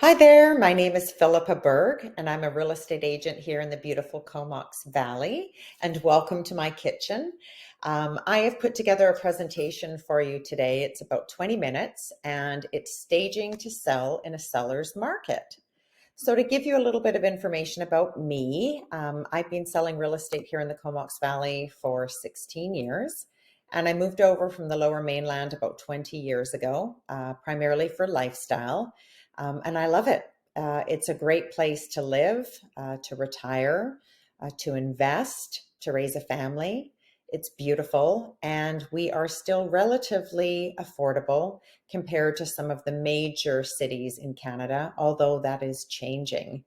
Hi there, my name is Philippa Berg, and I'm a real estate agent here in the beautiful Comox Valley. And welcome to my kitchen. I have put together a presentation for you today. It's about 20 minutes, and it's staging to sell in a seller's market. So to give you a little bit of information about me, I've been selling real estate here in the Comox Valley for 16 years. And I moved over from the Lower Mainland about 20 years ago, primarily for lifestyle. And I love it. It's a great place to live, to retire, to invest, to raise a family. It's beautiful, and we are still relatively affordable compared to some of the major cities in Canada, although that is changing.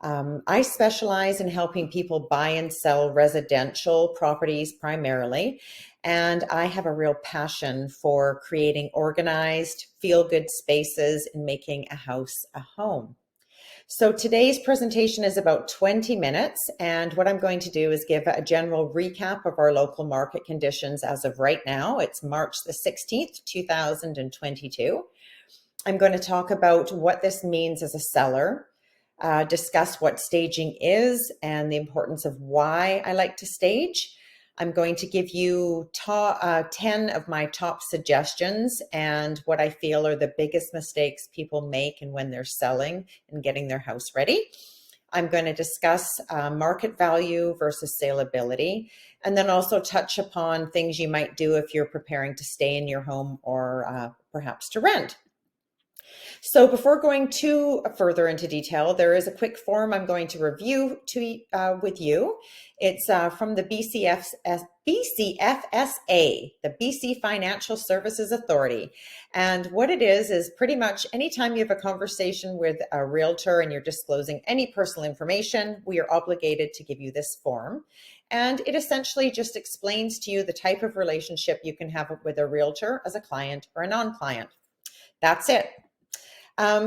I specialize in helping people buy and sell residential properties primarily, and I have a real passion for creating organized, feel-good spaces and making a house a home. So today's presentation is about 20 minutes, and what I'm going to do is give a general recap of our local market conditions as of right now. It's March the 16th, 2022. I'm going to talk about what this means as a seller, discuss what staging is and the importance of why I like to stage. I'm going to give you 10 of my top suggestions and what I feel are the biggest mistakes people make and when they're selling and getting their house ready. I'm going to discuss market value versus saleability, and then also touch upon things you might do if you're preparing to stay in your home or perhaps to rent. So before going too further into detail, there is a quick form I'm going to review with you. It's from the BCFSA, the BC Financial Services Authority. And what it is pretty much anytime you have a conversation with a realtor and you're disclosing any personal information, we are obligated to give you this form. And it essentially just explains to you the type of relationship you can have with a realtor as a client or a non-client. That's it.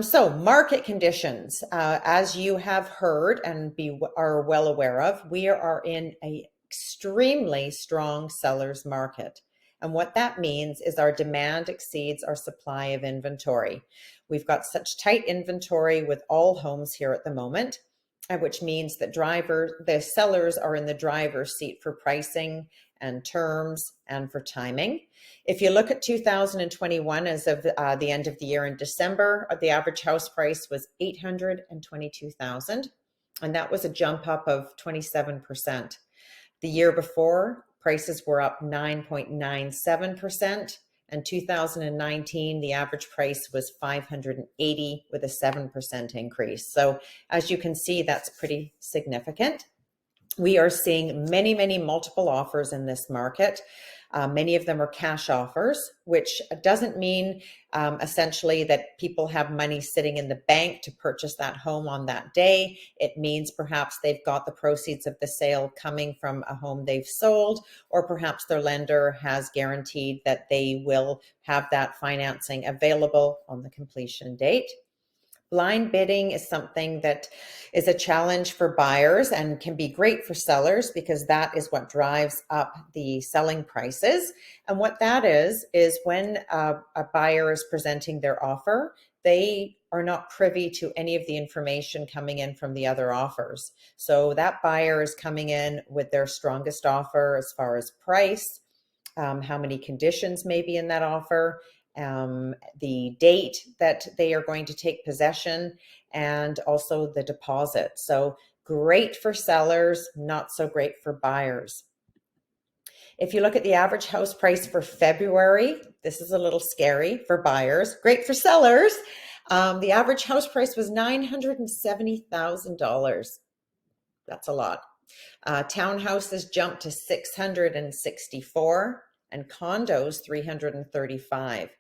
So market conditions, as you have heard and are well aware of, we are in an extremely strong seller's market. And what that means is our demand exceeds our supply of inventory. We've got such tight inventory with all homes here at the moment, which means that the sellers are in the driver's seat for pricing and terms and for timing. If you look at 2021, as of the end of the year in December, the average house price was $822,000, and that was a jump up of 27%. The year before, prices were up 9.97%, and 2019, the average price was $580 with a 7% increase. So as you can see, that's pretty significant. We are seeing many multiple offers in this market. Many of them are cash offers, which doesn't mean essentially that people have money sitting in the bank to purchase that home on that day. It means perhaps they've got the proceeds of the sale coming from a home they've sold, or perhaps their lender has guaranteed that they will have that financing available on the completion date. Blind bidding is something that is a challenge for buyers and can be great for sellers because that is what drives up the selling prices. And what that is when a buyer is presenting their offer, they are not privy to any of the information coming in from the other offers. So that buyer is coming in with their strongest offer as far as price, how many conditions may be in that offer, the date that they are going to take possession, and also the deposit. So great for sellers, not so great for buyers. If you look at the average house price for February, this is a little scary for buyers, great for sellers. The average house price was $970,000. That's a lot. Townhouses jumped to 664 and condos 335.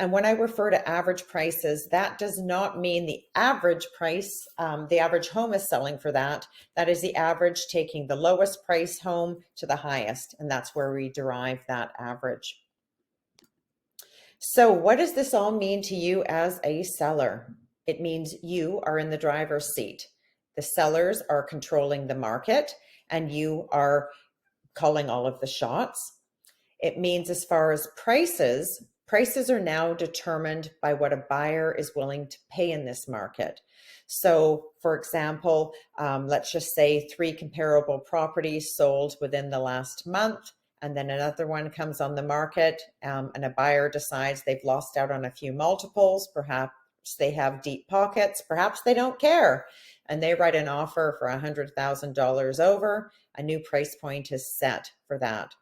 And when I refer to average prices, that does not mean the average price, the average home is selling for that. That is the average taking the lowest price home to the highest, and that's where we derive that average. So what does this all mean to you as a seller? It means you are in the driver's seat. The sellers are controlling the market, and you are calling all of the shots. It means as far as prices, Prices are now determined by what a buyer is willing to pay in this market. So, for example, let's just say 3 comparable properties sold within the last month, and then another one comes on the market, and a buyer decides they've lost out on a few multiples. Perhaps they have deep pockets, perhaps they don't care, and they write an offer for $100,000 over. A new price point is set for that.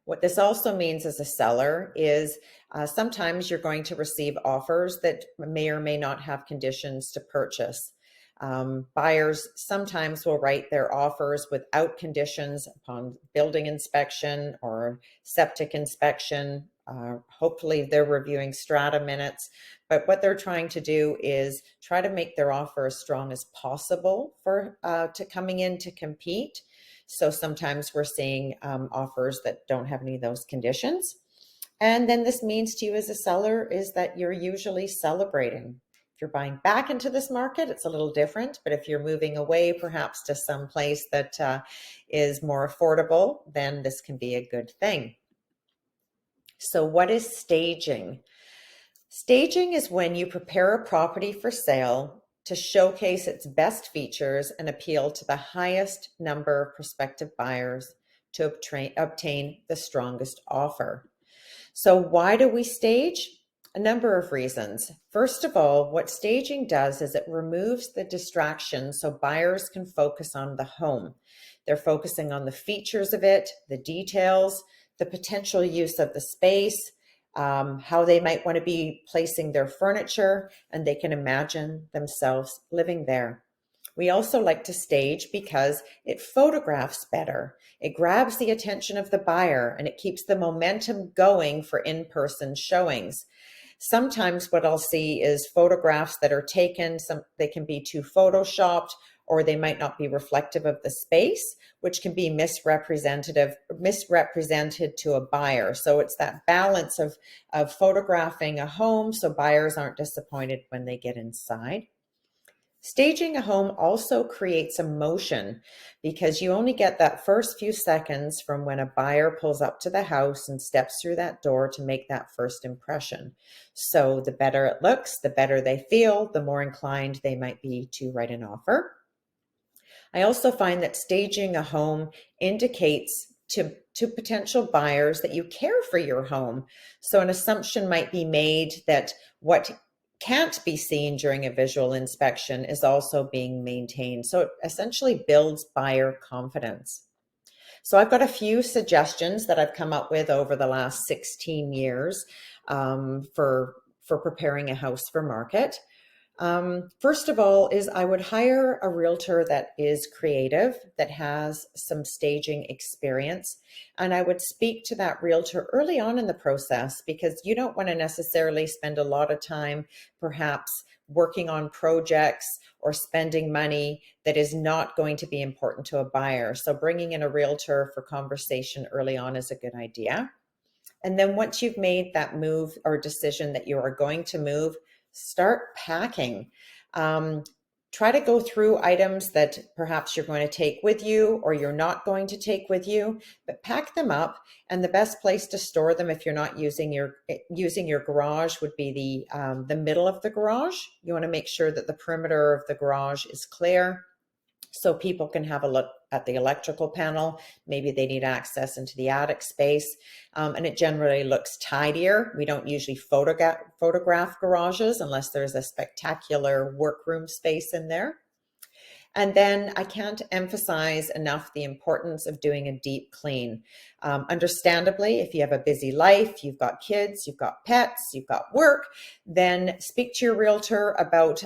What this also means as a seller is sometimes you're going to receive offers that may or may not have conditions to purchase. Buyers sometimes will write their offers without conditions upon building inspection or septic inspection. Hopefully they're reviewing strata minutes, but what they're trying to do is try to make their offer as strong as possible for to coming in to compete. So sometimes we're seeing offers that don't have any of those conditions. And then this means to you as a seller is that you're usually celebrating. If you're buying back into this market, it's a little different. But if you're moving away perhaps to some place that is more affordable, then this can be a good thing. So what is staging? Staging is when you prepare a property for sale to showcase its best features and appeal to the highest number of prospective buyers to obtain the strongest offer. So why do we stage? A number of reasons. First of all, what staging does is it removes the distraction so buyers can focus on the home. They're focusing on the features of it, the details, the potential use of the space, how they might want to be placing their furniture, and they can imagine themselves living there. We also like to stage because it photographs better. It grabs the attention of the buyer and it keeps the momentum going for in-person showings. Sometimes what I'll see is photographs that are taken, they can be too photoshopped, or they might not be reflective of the space, which can be misrepresented to a buyer. So it's that balance of photographing a home so buyers aren't disappointed when they get inside. Staging a home also creates emotion because you only get that first few seconds from when a buyer pulls up to the house and steps through that door to make that first impression. So the better it looks, the better they feel, the more inclined they might be to write an offer. I also find that staging a home indicates to potential buyers that you care for your home. So an assumption might be made that what can't be seen during a visual inspection is also being maintained. So it essentially builds buyer confidence. So I've got a few suggestions that I've come up with over the last 16 years for preparing a house for market. First of all is I would hire a realtor that is creative, that has some staging experience, and I would speak to that realtor early on in the process because you don't want to necessarily spend a lot of time perhaps working on projects or spending money that is not going to be important to a buyer. So bringing in a realtor for conversation early on is a good idea. And then once you've made that move or decision that you are going to move, start packing. Try to go through items that perhaps you're going to take with you or you're not going to take with you, but pack them up. And the best place to store them if you're not using your garage would be the middle of the garage. You want to make sure that the perimeter of the garage is clear so people can have a look at the electrical panel. Maybe they need access into the attic space, and it generally looks tidier. We don't usually photograph garages unless there's a spectacular workroom space in there. And then I can't emphasize enough the importance of doing a deep clean. Understandably, if you have a busy life, you've got kids, you've got pets, you've got work, then speak to your realtor about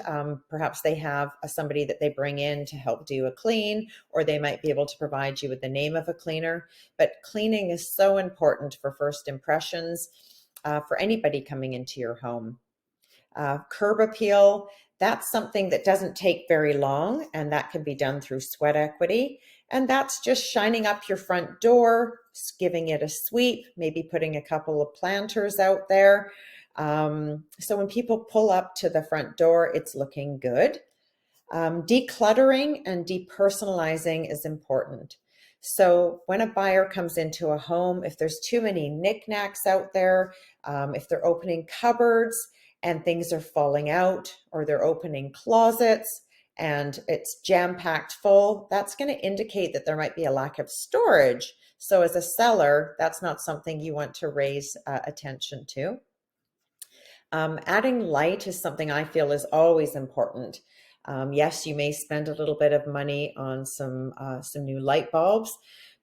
perhaps they have somebody that they bring in to help do a clean, or they might be able to provide you with the name of a cleaner. But cleaning is so important for first impressions for anybody coming into your home. Curb appeal, that's something that doesn't take very long, and that can be done through sweat equity. And that's just shining up your front door, giving it a sweep, maybe putting a couple of planters out there. So when people pull up to the front door, it's looking good. Decluttering and depersonalizing is important. So when a buyer comes into a home, if there's too many knickknacks out there, if they're opening cupboards and things are falling out, or they're opening closets and it's jam-packed full, that's going to indicate that there might be a lack of storage. So as a seller, that's not something you want to raise attention to. Adding light is something I feel is always important. Yes, you may spend a little bit of money on some new light bulbs,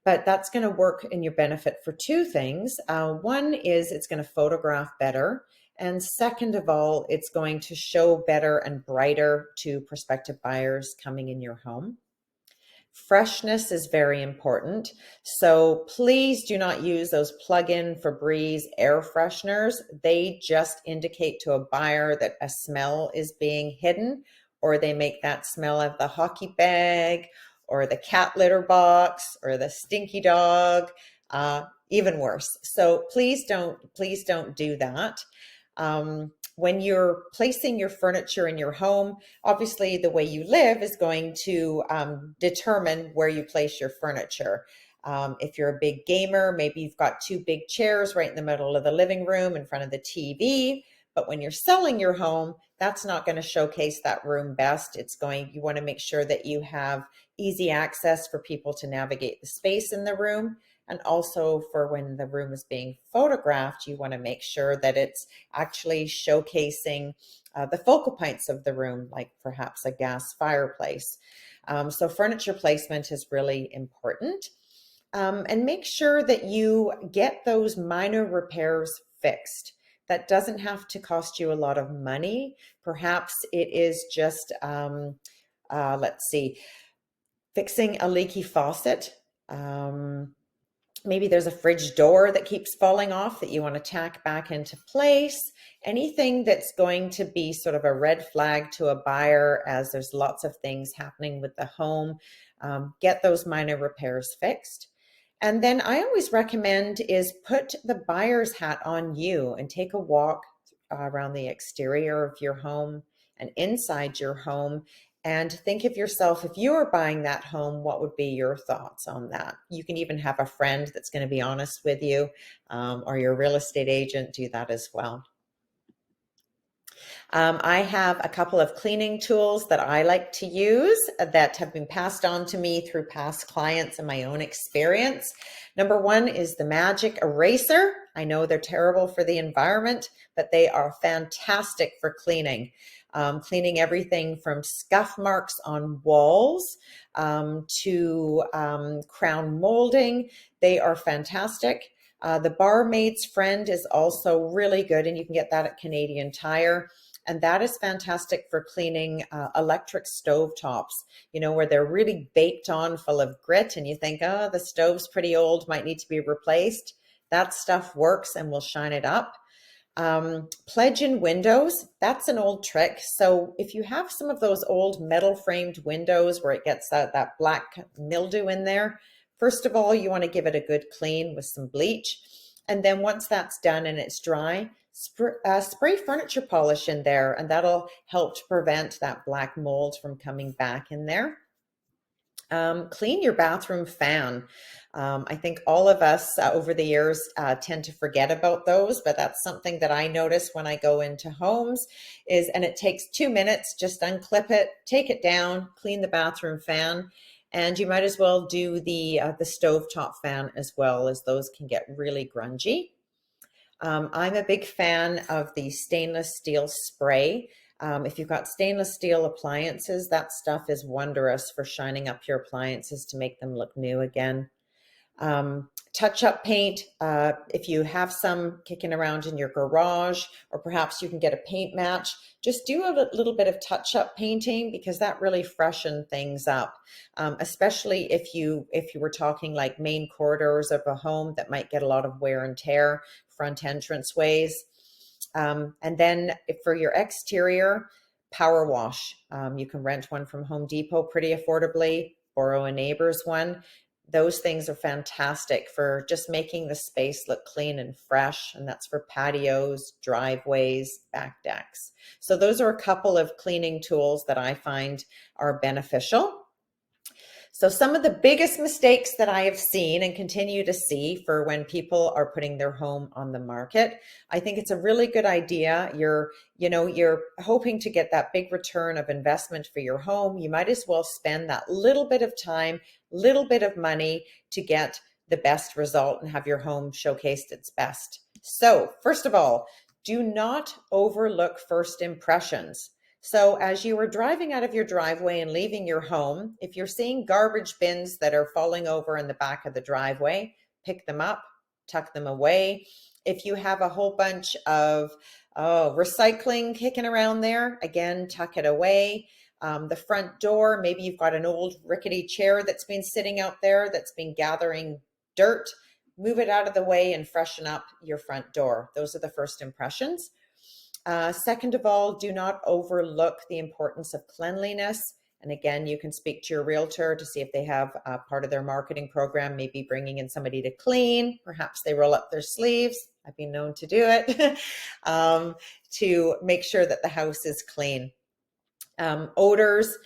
but that's going to work in your benefit for two things. One is it's going to photograph better. And second of all, it's going to show better and brighter to prospective buyers coming in your home. Freshness is very important. So please do not use those plug-in Febreze air fresheners. They just indicate to a buyer that a smell is being hidden, or they make that smell of the hockey bag or the cat litter box or the stinky dog, even worse. So please don't do that. When you're placing your furniture in your home, obviously the way you live is going to determine where you place your furniture. If you're a big gamer, maybe you've got two big chairs right in the middle of the living room in front of the TV. But when you're selling your home, that's not going to showcase that room best. You want to make sure that you have easy access for people to navigate the space in the room. And also for when the room is being photographed, you want to make sure that it's actually showcasing the focal points of the room, like perhaps a gas fireplace. So furniture placement is really important. And make sure that you get those minor repairs fixed. That doesn't have to cost you a lot of money. Perhaps it is just, let's see, fixing a leaky faucet. Maybe there's a fridge door that keeps falling off that you want to tack back into place. Anything that's going to be sort of a red flag to a buyer, as there's lots of things happening with the home, get those minor repairs fixed. And then I always recommend is put the buyer's hat on you and take a walk around the exterior of your home and inside your home, and think of yourself, if you were buying that home, what would be your thoughts on that? You can even have a friend that's going to be honest with you, or your real estate agent do that as well. I have a couple of cleaning tools that I like to use that have been passed on to me through past clients and my own experience. Number one is the Magic Eraser. I know they're terrible for the environment, but they are fantastic for cleaning. Cleaning everything from scuff marks on walls to crown molding. They are fantastic. The Barmaid's Friend is also really good, and you can get that at Canadian Tire. And that is fantastic for cleaning electric stove tops, where they're really baked on full of grit and you think, oh, the stove's pretty old, might need to be replaced. That stuff works and will shine it up. Pledge in windows, that's an old trick. So if you have some of those old metal framed windows where it gets that black mildew in there, first of all, you want to give it a good clean with some bleach. And then once that's done and it's dry, spray furniture polish in there, and that'll help to prevent that black mold from coming back in there. Clean your bathroom fan. I think all of us over the years tend to forget about those, but that's something that I notice when I go into homes and it takes 2 minutes, just unclip it, take it down, clean the bathroom fan. And you might as well do the stovetop fan as well, as those can get really grungy. I'm a big fan of the stainless steel spray. If you've got stainless steel appliances, that stuff is wondrous for shining up your appliances to make them look new again. Touch-up paint, if you have some kicking around in your garage, or perhaps you can get a paint match, just do a little bit of touch-up painting, because that really freshens things up, especially if you were talking like main corridors of a home that might get a lot of wear and tear, front entrance ways. And then for your exterior, power wash. You can rent one from Home Depot pretty affordably, borrow a neighbor's one. Those things are fantastic for just making the space look clean and fresh, and that's for patios, driveways, back decks. So those are a couple of cleaning tools that I find are beneficial. So some of the biggest mistakes that I have seen and continue to see for when people are putting their home on the market, I think it's a really good idea. You're hoping to get that big return of investment for your home. You might as well spend that little bit of time, little bit of money to get the best result and have your home showcased its best. So first of all, do not overlook first impressions. So as you are driving out of your driveway and leaving your home, if you're seeing garbage bins that are falling over in the back of the driveway, pick them up, tuck them away. If you have a whole bunch of recycling kicking around there, again, tuck it away. The front door, maybe you've got an old rickety chair that's been sitting out there that's been gathering dirt, move it out of the way and freshen up your front door. Those are the first impressions. Second of all, do not overlook the importance of cleanliness. And again, you can speak to your realtor to see if they have part of their marketing program, maybe bringing in somebody to clean. Perhaps they roll up their sleeves. I've been known to do it to make sure that the house is clean. Odors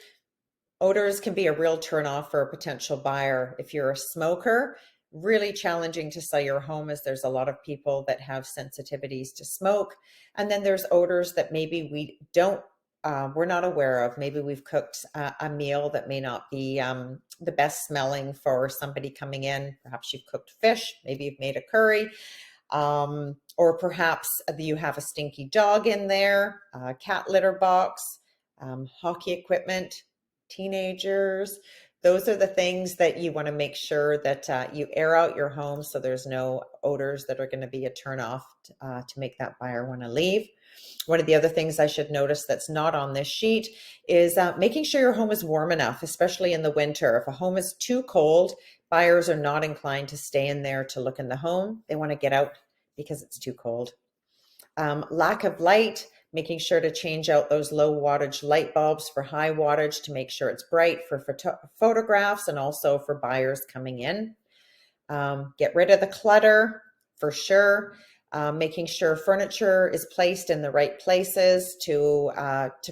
can be a real turnoff for a potential buyer. If you're a smoker, really challenging to sell your home as there's a lot of people that have sensitivities to smoke. And then there's odors that maybe we're not aware of. Maybe we've cooked a meal that may not be the best smelling for somebody coming in. Perhaps you've cooked fish, maybe you've made a curry, or perhaps you have a stinky dog in there, a cat litter box, hockey equipment, teenagers. Those are the things that you want to make sure that you air out your home so there's no odors that are going to be a turnoff to make that buyer want to leave. One of the other things I should notice that's not on this sheet is making sure your home is warm enough, especially in the winter. If a home is too cold, buyers are not inclined to stay in there to look in the home. They want to get out because it's too cold. Lack of light, making sure to change out those low wattage light bulbs for high wattage to make sure it's bright for photographs and also for buyers coming in. Get rid of the clutter for sure. Making sure furniture is placed in the right places to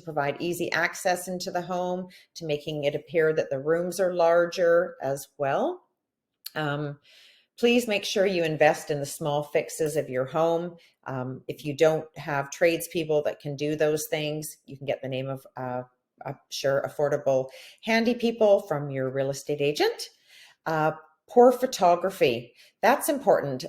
provide easy access into the home, to making it appear that the rooms are larger as well. Please make sure you invest in the small fixes of your home. If you don't have tradespeople that can do those things, you can get the name of affordable handy people from your real estate agent. Poor photography. That's important.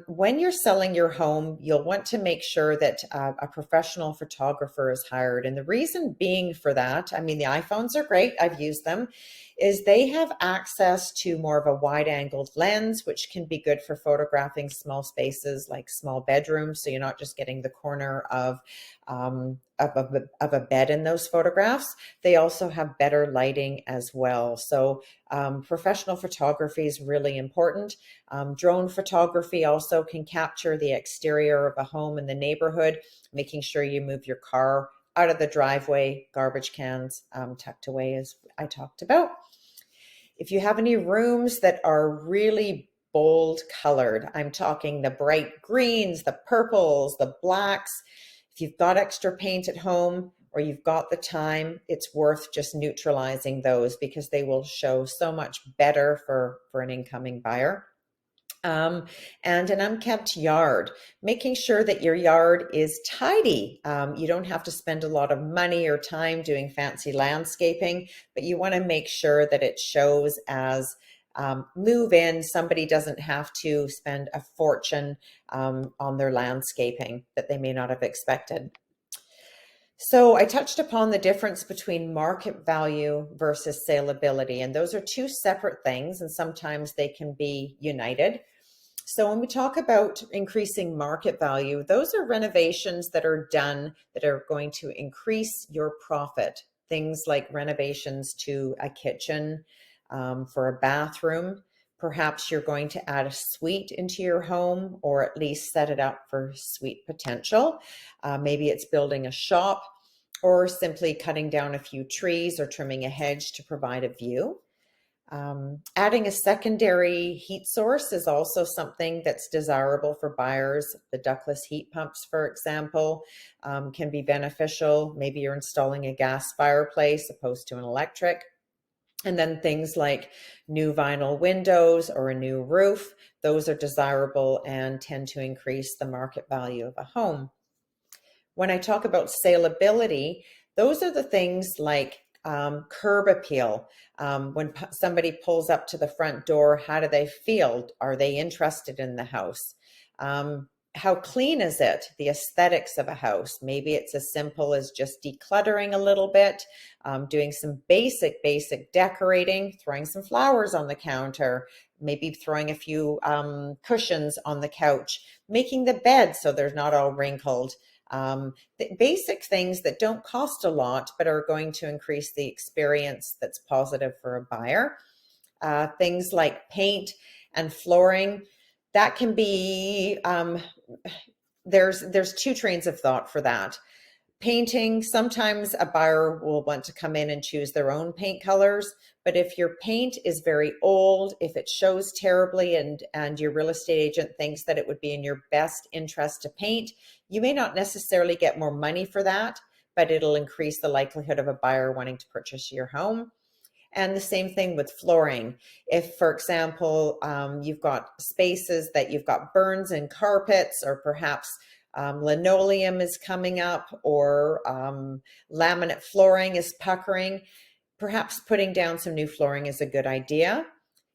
When you're selling your home, you'll want to make sure that a professional photographer is hired. And the reason being for that, I mean, the iPhones are great. I've used them, is they have access to more of a wide angled lens, which can be good for photographing small spaces like small bedrooms. So you're not just getting the corner of a bed in those photographs. They also have better lighting as well. So professional photography is really important. Drone photography also can capture the exterior of a home in the neighborhood, making sure you move your car out of the driveway, garbage cans tucked away, as I talked about. If you have any rooms that are really bold colored, I'm talking the bright greens, the purples, the blacks. If you've got extra paint at home or you've got the time, it's worth just neutralizing those because they will show so much better for an incoming buyer. And an unkempt yard, making sure that your yard is tidy. You don't have to spend a lot of money or time doing fancy landscaping, but you want to make sure that it shows as move in. Somebody doesn't have to spend a fortune on their landscaping that they may not have expected. So I touched upon the difference between market value versus saleability, and those are two separate things, and sometimes they can be united. So when we talk about increasing market value, those are renovations that are done that are going to increase your profit. Things like renovations to a kitchen, for a bathroom. Perhaps you're going to add a suite into your home or at least set it up for suite potential. Maybe it's building a shop or simply cutting down a few trees or trimming a hedge to provide a view. Adding a secondary heat source is also something that's desirable for buyers. The ductless heat pumps, for example, can be beneficial. Maybe you're installing a gas fireplace opposed to an electric. And then things like new vinyl windows or a new roof, those are desirable and tend to increase the market value of a home. When I talk about saleability, those are the things like curb appeal. When somebody pulls up to the front door, how do they feel? Are they interested in the house? How clean is it? The aesthetics of a house. Maybe it's as simple as just decluttering a little bit, doing some basic decorating, throwing some flowers on the counter, maybe throwing a few cushions on the couch, making the bed so they're not all wrinkled. The basic things that don't cost a lot, but are going to increase the experience that's positive for a buyer. Things like paint and flooring, that can be, there's two trains of thought for that. Painting, sometimes a buyer will want to come in and choose their own paint colors, but if your paint is very old, if it shows terribly and your real estate agent thinks that it would be in your best interest to paint, you may not necessarily get more money for that, but it'll increase the likelihood of a buyer wanting to purchase your home. And the same thing with flooring. If, for example, you've got spaces that you've got burns in carpets, or perhaps linoleum is coming up, or laminate flooring is puckering, perhaps putting down some new flooring is a good idea.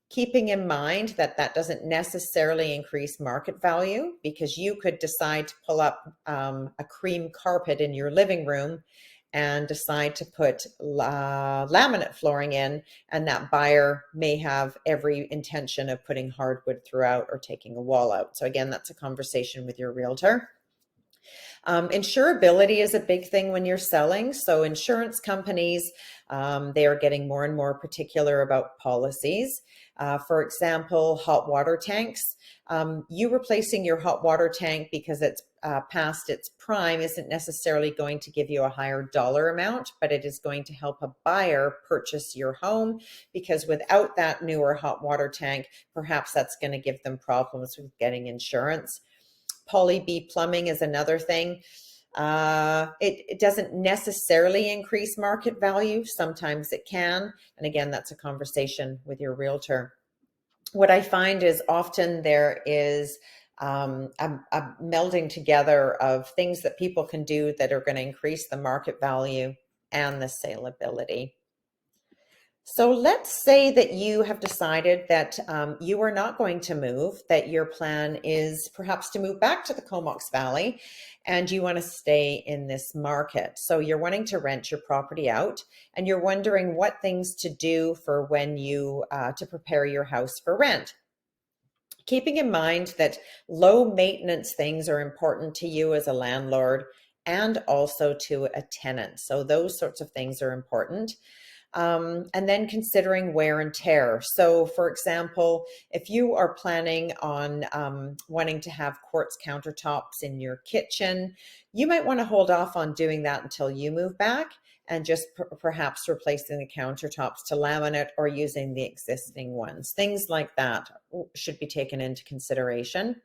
Keeping in mind that that doesn't necessarily increase market value, because you could decide to pull up a cream carpet in your living room and decide to put laminate flooring in, and that buyer may have every intention of putting hardwood throughout or taking a wall out. So again, that's a conversation with your realtor. Insurability is a big thing when you're selling. So insurance companies, they are getting more and more particular about policies. For example, hot water tanks. You replacing your hot water tank because it's past its prime isn't necessarily going to give you a higher dollar amount, but it is going to help a buyer purchase your home, because without that newer hot water tank, perhaps that's going to give them problems with getting insurance. Poly B plumbing is another thing. It doesn't necessarily increase market value. Sometimes it can. And again, that's a conversation with your realtor. What I find is often there is a melding together of things that people can do that are going to increase the market value and the saleability. So let's say that you have decided that you are not going to move, that your plan is perhaps to move back to the Comox Valley, and you want to stay in this market. So you're wanting to rent your property out, and you're wondering what things to do for when you to prepare your house for rent. Keeping in mind that low maintenance things are important to you as a landlord and also to a tenant. So those sorts of things are important. And then considering wear and tear. So for example, if you are planning on wanting to have quartz countertops in your kitchen, you might want to hold off on doing that until you move back, and just perhaps replacing the countertops to laminate or using the existing ones. Things like that should be taken into consideration.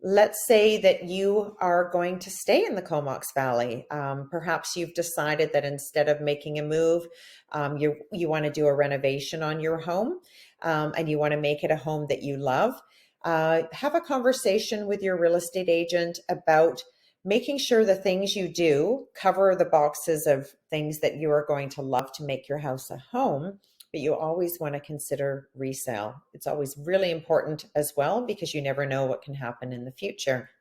Let's say that you are going to stay in the Comox Valley. Perhaps you've decided that instead of making a move, you want to do a renovation on your home, and you want to make it a home that you love. Have a conversation with your real estate agent about making sure the things you do cover the boxes of things that you are going to love to make your house a home. But you always want to consider resale. It's always really important as well, because you never know what can happen in the future.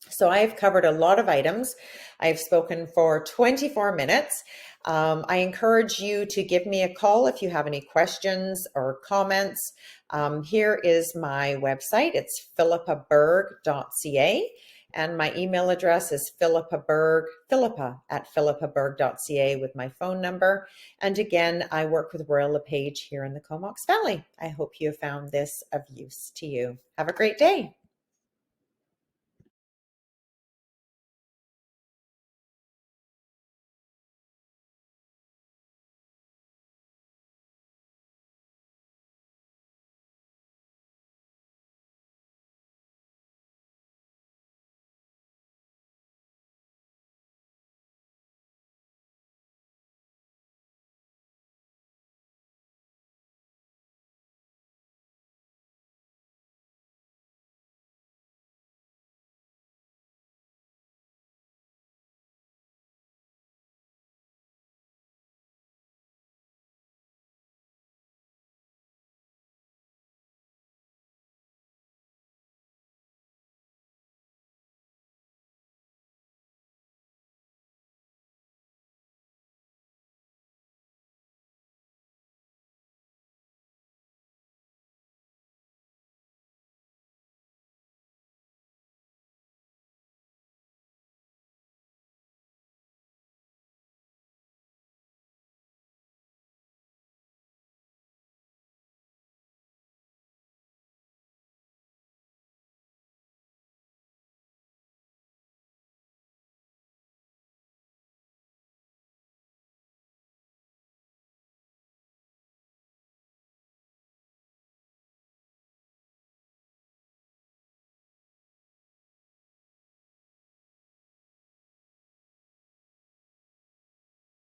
So I have covered a lot of items. I've spoken for 24 minutes. I encourage you to give me a call if you have any questions or comments. Here is my website. It's philippaberg.ca. And my email address is Philippa@philippaberg.ca with my phone number. And again, I work with Royal LePage here in the Comox Valley. I hope you have found this of use to you. Have a great day.